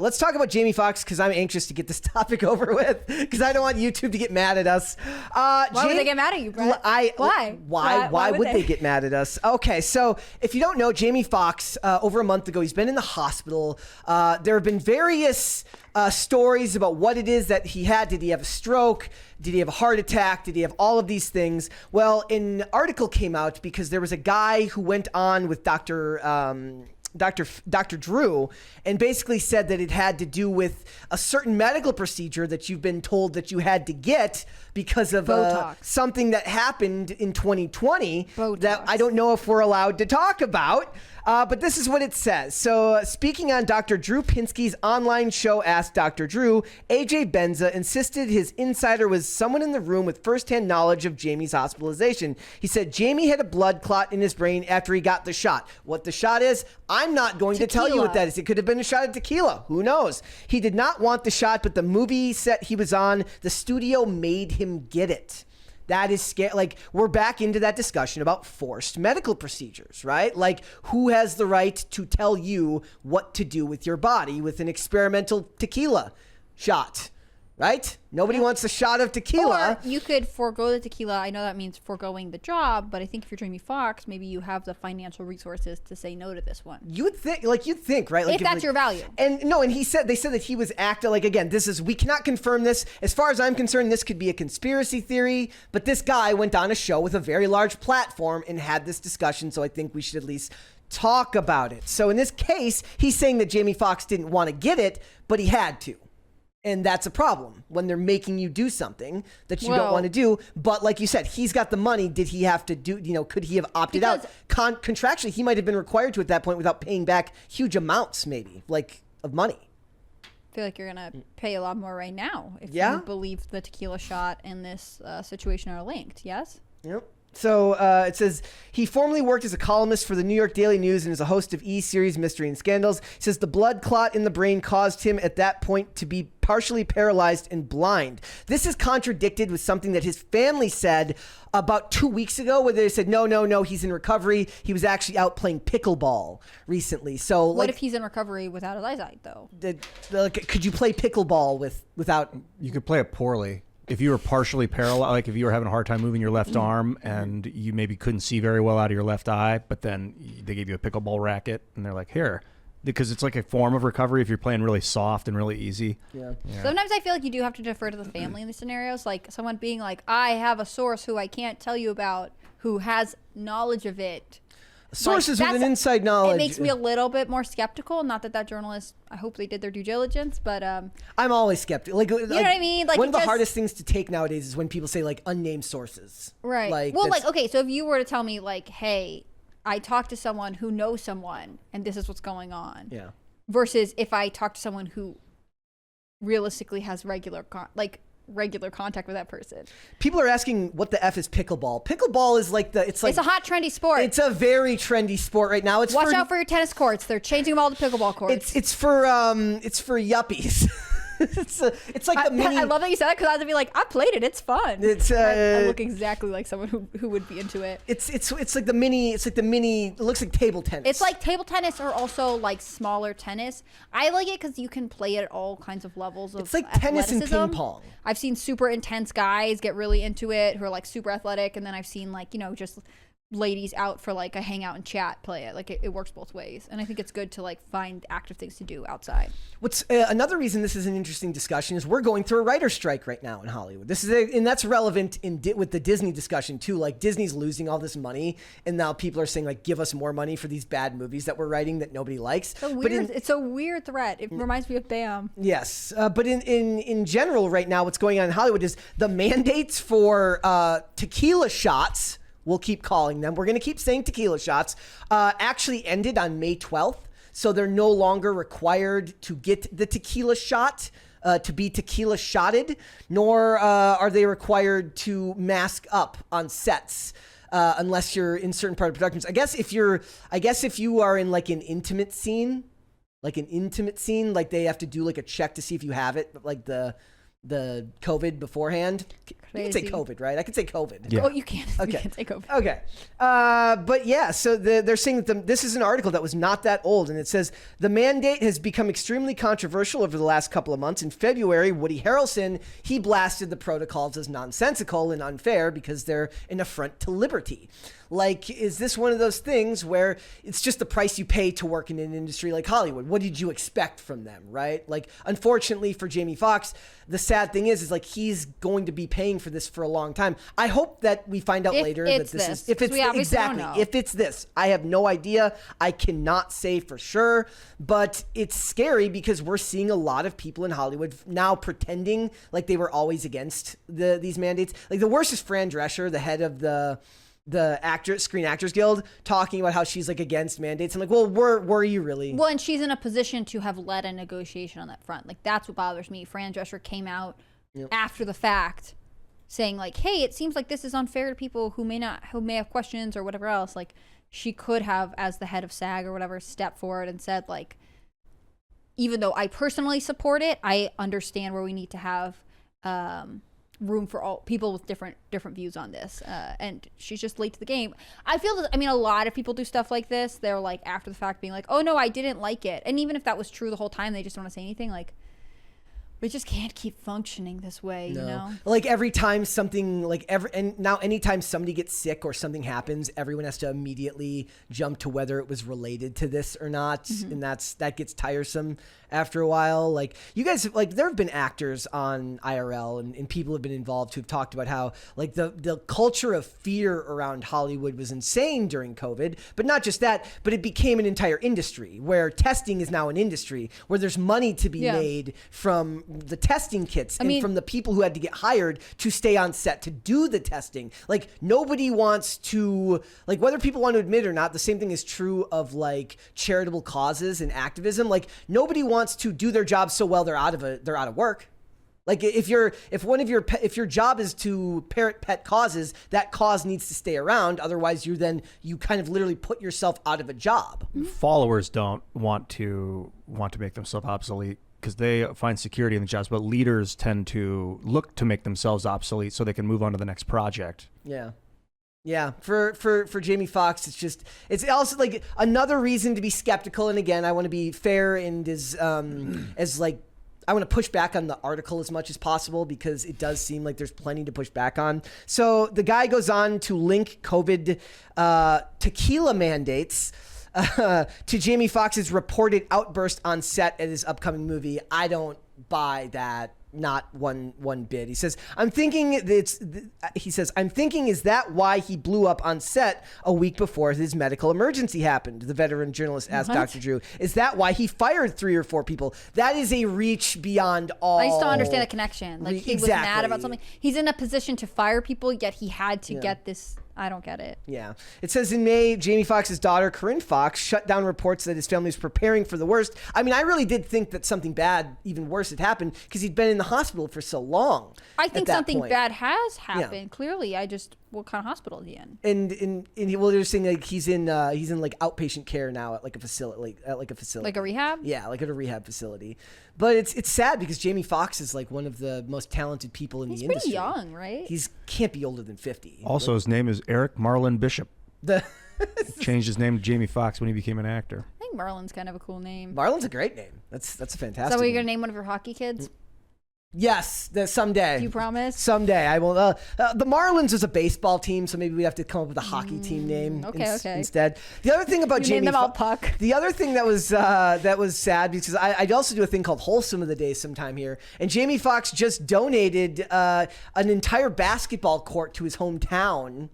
let's talk about Jamie Foxx because I'm anxious to get this topic over with because I don't want YouTube to get mad at us. Why would they get mad at you, Brett? Why? Why would they get mad at us? Okay, so if you don't know, Jamie Foxx, over a month ago, he's been in the hospital. There have been various stories about what it is that he had. Did he have a stroke? Did he have a heart attack? Did he have all of these things? Well, an article came out because there was a guy who went on with Dr. Drew and basically said that it had to do with a certain medical procedure that you've been told that you had to get because of something that happened in 2020 that I don't know if we're allowed to talk about. But this is what it says. So speaking on Dr. Drew Pinsky's online show, Ask Dr. Drew, AJ Benza insisted his insider was someone in the room with firsthand knowledge of Jamie's hospitalization. He said Jamie had a blood clot in his brain after he got the shot. What the shot is, I'm not going to tell you what that is. It could have been a shot of tequila. Who knows? He did not want the shot, but the movie set he was on, the studio made him get it. That is scary. Like, we're back into that discussion about forced medical procedures, right? Like, who has the right to tell you what to do with your body with an experimental tequila shot, right? Nobody wants a shot of tequila. Or you could forego the tequila. I know that means foregoing the job, but I think if you're Jamie Foxx, maybe you have the financial resources to say no to this one. You'd think, right? Like if that's your value. And they said that he was acting like, again, we cannot confirm this. As far as I'm concerned, this could be a conspiracy theory, but this guy went on a show with a very large platform and had this discussion. So I think we should at least talk about it. So in this case, he's saying that Jamie Foxx didn't want to get it, but he had to. And that's a problem when they're making you do something that you don't want to do. But like you said, he's got the money. Did he have to do, could he have opted out? Contractually, he might have been required to at that point without paying back huge amounts, maybe, of money. I feel like you're going to pay a lot more right now if you believe the tequila shot and this situation are linked, yes? Yep. So it says he formerly worked as a columnist for the New York Daily News and is a host of E-Series Mystery and Scandals. He says the blood clot in the brain caused him at that point to be partially paralyzed and blind. This is contradicted with something that his family said about 2 weeks ago, where they said, no, he's in recovery. He was actually out playing pickleball recently. So what if he's in recovery without his eyesight, though? Could you play pickleball without? You could play it poorly. If you were partially paralyzed, like if you were having a hard time moving your left arm and you maybe couldn't see very well out of your left eye, but then they gave you a pickleball racket and they're like, here, because it's like a form of recovery if you're playing really soft and really easy. Yeah. Sometimes I feel like you do have to defer to the family in these scenarios, like someone being like, I have a source who I can't tell you about who has knowledge of it. Sources with an inside knowledge. It makes me a little bit more skeptical. Not that journalists, I hope they did their due diligence, but I'm always skeptical. You know what I mean? Like, one of the hardest things to take nowadays is when people say unnamed sources. Right. Okay, so if you were to tell me hey, I talked to someone who knows someone and this is what's going on. Yeah. Versus if I talk to someone who realistically has regular contact with that person. People are asking what the F is pickleball. Pickleball is it's a hot trendy sport. It's a very trendy sport right now. Watch out for your tennis courts. They're changing them all to pickleball courts. It's for yuppies. It's like the mini. I love that you said that because I was gonna be like, I played it. It's fun. I look exactly like someone who would be into it. It's like the mini. It's like the mini. It looks like table tennis. It's like table tennis or also like smaller tennis. I like it because you can play it at all kinds of levels of. It's like tennis and ping pong. I've seen super intense guys get really into it who are like super athletic, and then I've seen just ladies out for a hangout and chat play it. It works both ways, and I think it's good to find active things to do outside. What's another reason this is an interesting discussion is we're going through a writer's strike right now in Hollywood. And that's relevant with the Disney discussion too. Disney's losing all this money, and now people are saying give us more money for these bad movies that we're writing that nobody likes. It's a weird threat. It reminds me of Bam. Yes, but in general right now, what's going on in Hollywood is the mandates for tequila shots. We'll keep calling them. We're going to keep saying tequila shots. Actually ended on May 12th. So they're no longer required to get the tequila shot, to be tequila shotted, nor are they required to mask up on sets. Unless you're in certain part of productions. I guess if you are in an intimate scene, they have to do a check to see if you have it, the COVID beforehand. crazy. You can say COVID, right? I can say COVID. Yeah. Oh, you can. Okay. You can say COVID. Okay. But yeah, so they're saying that this is an article that was not that old, and it says the mandate has become extremely controversial over the last couple of months. In February, Woody Harrelson, he blasted the protocols as nonsensical and unfair because they're an affront to liberty. Like, is this one of those things where it's just the price you pay to work in an industry like Hollywood? What did you expect from them, right? Like, unfortunately for Jamie Foxx, the sad thing is like he's going to be paying for this for a long time. I hope that we find out later that this is if it's exactly if it's this. I have no idea. I cannot say for sure, but it's scary because we're seeing a lot of people in Hollywood now pretending like they were always against these mandates. Like the worst is Fran Drescher, the head of the Screen Actors Guild, talking about how she's like against mandates. I'm like, well, were you really? Well, and she's in a position to have led a negotiation on that front. Like, that's what bothers me. Fran Drescher came out after the fact saying like, hey, it seems like this is unfair to people who may have questions or whatever else. Like, she could have, as the head of SAG or whatever, stepped forward and said like, even though I personally support it, I understand where we need to have room for all people with different views on this, and she's just late to the game. I feel that, I mean, a lot of people do stuff like this. They're like after the fact being like, oh no, I didn't like it, and even if that was true the whole time, they just don't want to say anything. Like, we just can't keep functioning this way, you know? Like every time something and now anytime somebody gets sick or something happens, everyone has to immediately jump to whether it was related to this or not. Mm-hmm. And that gets tiresome after a while. Like you guys, like there have been actors on IRL and people have been involved who've talked about how like the culture of fear around Hollywood was insane during COVID, but not just that, but it became an entire industry where testing is now an industry where there's money to be made from the testing kits and from the people who had to get hired to stay on set to do the testing. Like nobody wants to, like whether people want to admit it or not, the same thing is true of like charitable causes and activism. Like nobody wants to do their job so well they're out of work. Like if your job is to parrot pet causes, that cause needs to stay around. Otherwise, you kind of literally put yourself out of a job. Followers don't want to make themselves obsolete because they find security in the jobs, but leaders tend to look to make themselves obsolete so they can move on to the next project. Yeah. Yeah, for Jamie Foxx, it's also like another reason to be skeptical. And again, I want to be fair and as like I want to push back on the article as much as possible because it does seem like there's plenty to push back on. So the guy goes on to link COVID tequila mandates to Jamie Foxx's reported outburst on set at his upcoming movie. I don't buy that. Not one bit. He says, I'm thinking is that why he blew up on set a week before his medical emergency happened? The veteran journalist asked Dr. Drew. Is that why he fired 3 or 4 people? That is a reach beyond all. I just don't understand the connection. Like he was mad about something. He's in a position to fire people, yet he had to get this. I don't get it. Yeah. It says in May, Jamie Foxx's daughter, Corinne Foxx, shut down reports that his family was preparing for the worst. I mean, I really did think that something bad, even worse, had happened because he'd been in the hospital for so long. I think something bad has happened. Yeah. Clearly, what kind of hospital is he in? And they're saying like he's in like outpatient care now at like a facility, like a rehab. Yeah, like at a rehab facility. But it's sad because Jamie Foxx is like one of the most talented people in the industry. He's pretty young, right? He can't be older than 50. Also, his name is Eric Marlon Bishop. Changed his name to Jamie Foxx when he became an actor. I think Marlon's kind of a cool name. Marlon's a great name. That's a fantastic. Is that what you're gonna name one of your hockey kids? Yes, someday. Do you promise? Someday I will. The Marlins is a baseball team, so maybe we have to come up with a hockey team name instead. The other thing about Jamie, Puck. The other thing that was sad because I also do a thing called Wholesome of the Day sometime here, and Jamie Foxx just donated an entire basketball court to his hometown.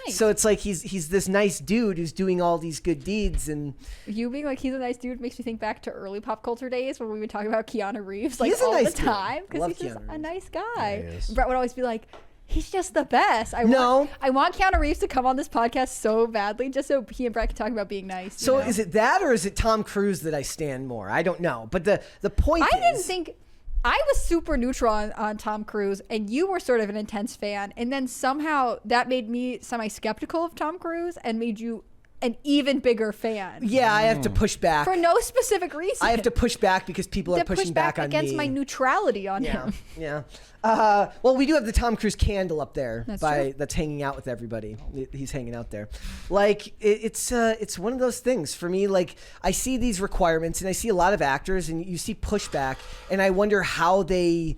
Nice. So it's like he's this nice dude who's doing all these good deeds, and you being like he's a nice dude makes me think back to early pop culture days when we would talk about Keanu Reeves like all the time because he's just a nice guy. Yeah, Brett would always be like, he's just the best. I want Keanu Reeves to come on this podcast so badly just so he and Brett can talk about being nice. So is it that or is it Tom Cruise that I stand more? I don't know, but the point is, I didn't think. I was super neutral on Tom Cruise, and you were sort of an intense fan, and then somehow that made me semi-skeptical of Tom Cruise and made you an even bigger fan. Yeah, I have to push back. For no specific reason. I have to push back because people are pushing back on me. against my neutrality on him. Yeah. Well, we do have the Tom Cruise candle up there That's that's hanging out with everybody. He's hanging out there. Like it's one of those things for me. Like I see these requirements and I see a lot of actors and you see pushback and I wonder how they.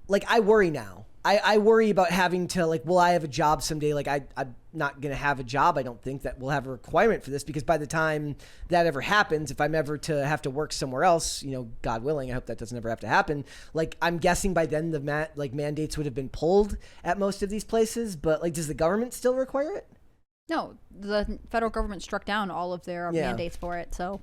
Like I worry now. I worry about having to like, will I have a job someday? Like I'm not going to have a job. I don't think that we'll have a requirement for this because by the time that ever happens, if I'm ever to have to work somewhere else, God willing, I hope that doesn't ever have to happen. Like I'm guessing by then the mandates would have been pulled at most of these places. But like, does the government still require it? No, the federal government struck down all of their mandates for it. So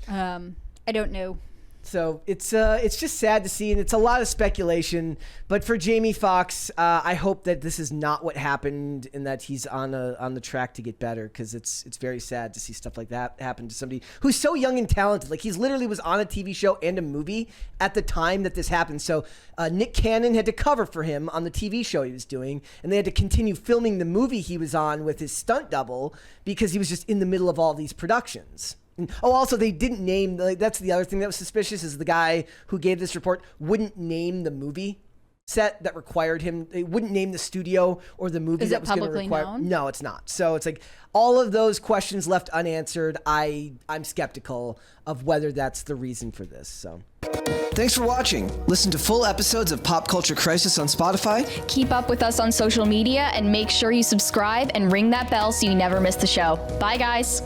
I don't know. So it's just sad to see, and it's a lot of speculation. But for Jamie Foxx, I hope that this is not what happened, and that he's on the track to get better. Because it's very sad to see stuff like that happen to somebody who's so young and talented. Like he's literally was on a TV show and a movie at the time that this happened. So Nick Cannon had to cover for him on the TV show he was doing, and they had to continue filming the movie he was on with his stunt double because he was just in the middle of all these productions. Oh, also, they didn't name, that's the other thing that was suspicious, is the guy who gave this report wouldn't name the movie set that required him, they wouldn't name the studio or the movie that was going to require. Known? No, it's not. So it's like all of those questions left unanswered. I'm skeptical of whether that's the reason for this. So thanks for watching. Listen to full episodes of Pop Culture Crisis on Spotify. Keep up with us on social media and make sure you subscribe and ring that bell so you never miss the show. Bye, guys.